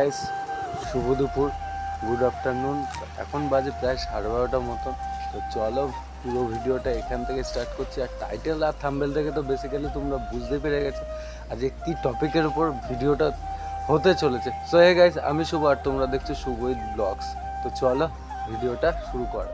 Guys, শুভ দুপুর, good afternoon. এখন বাজে প্রায় 12:30টার মতন। তো চলো পুরো ভিডিওটা এখান থেকে স্টার্ট করছি। আর টাইটেল আর থাম্বনেল থেকে তো বেসিক্যালি তোমরা বুঝতে পেরে গেছো আজ কি টপিকের উপর ভিডিওটা হতে চলেছে। সো হে গাইস, আমি শুভ আর তোমরা দেখছো শুভ উইথ ব্লগস। তো চলো ভিডিওটা শুরু করা।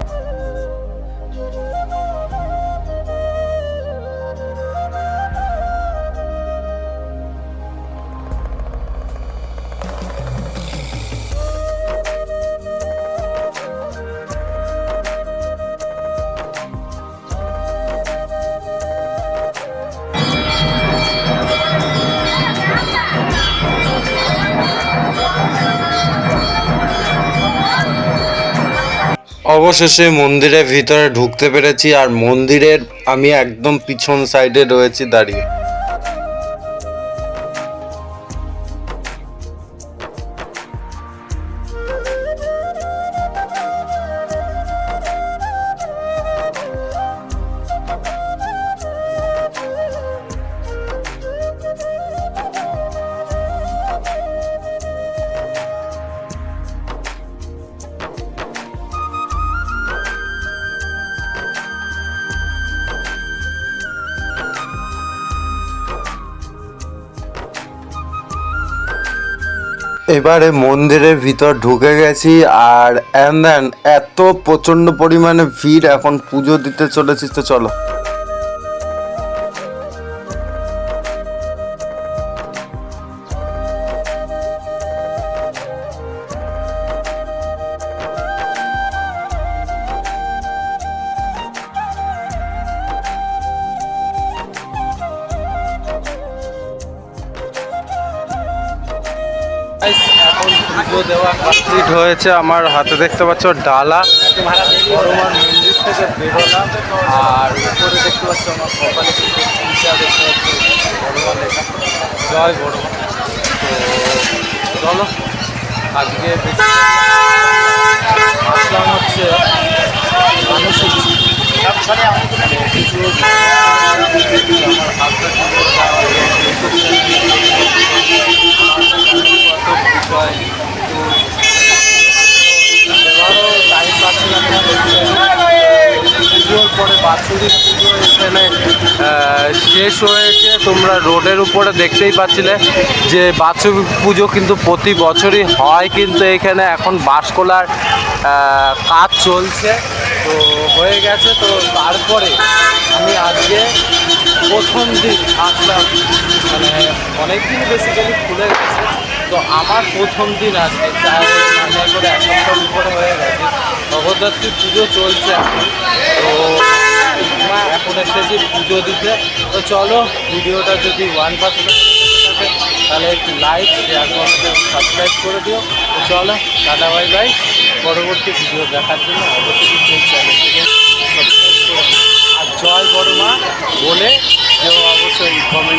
অবশেষে মন্দিরের ভিতরে ঢুকতে পেরেছি, আর মন্দিরের আমি একদম পিছন সাইডে রয়েছি দাঁড়িয়ে। এবারে মন্দিরের ভিতর ঢুকে গেছি, আর দেন এত প্রচন্ড পরিমাণে ভিড়, এখন পুজো দিতে চলেছি। তো চলো। এখন পুজো দেওয়া কমপ্লিট হয়েছে। আমার হাতে দেখতে পাচ্ছ ডালা, বড়মার মন্দির থেকে বেরোলাম। আর উপরে দেখতে পাচ্ছ আমার কপালে পূজা দেখতে পাচ্ছ, বড়মা লেখা, জয় বড়মা। তো চলো আজকে আসলাম হচ্ছে মানসিক কিছু আমার হাতটা বিষয় এবারও টাইম পাচ্ছি না। পুজোর পরে বাৎসরিক পুজো এখানে শেষ হয়েছে। তোমরা রোডের উপরে দেখতেই পাচ্ছিলে যে বাৎসরিক পুজো কিন্তু প্রতি বছরই হয়, কিন্তু এখানে এখন বাঁশকলার কাজ চলছে, তো হয়ে গেছে। তো তারপরে আমি আজকে প্রথম দিন আসলাম, মানে অনেকদিন বেসিক্যালি খুলে গেছে, তো আমার প্রথম দিন আজকে প্রায় মানে করে এক সপ্তাহ উপরে হয়ে গেছে। জগদ্ধাত্রী পুজো চলছে এখন। তো এখন এসেছি পুজো দিতে। তো চলো ভিডিওটা যদি 1% থাকে তাহলে একটু লাইক, শেয়ার, কমেন্ট, সাবস্ক্রাইব করে দিও। তো চলো টাটা বাই বাই। পরবর্তী ভিডিও দেখার জন্য অবশ্যই কিন্তু চ্যানেলটিকে সাবস্ক্রাইব করে দিও। আর জয় বড়মা বলে কেউ অবশ্যই কমেন্ট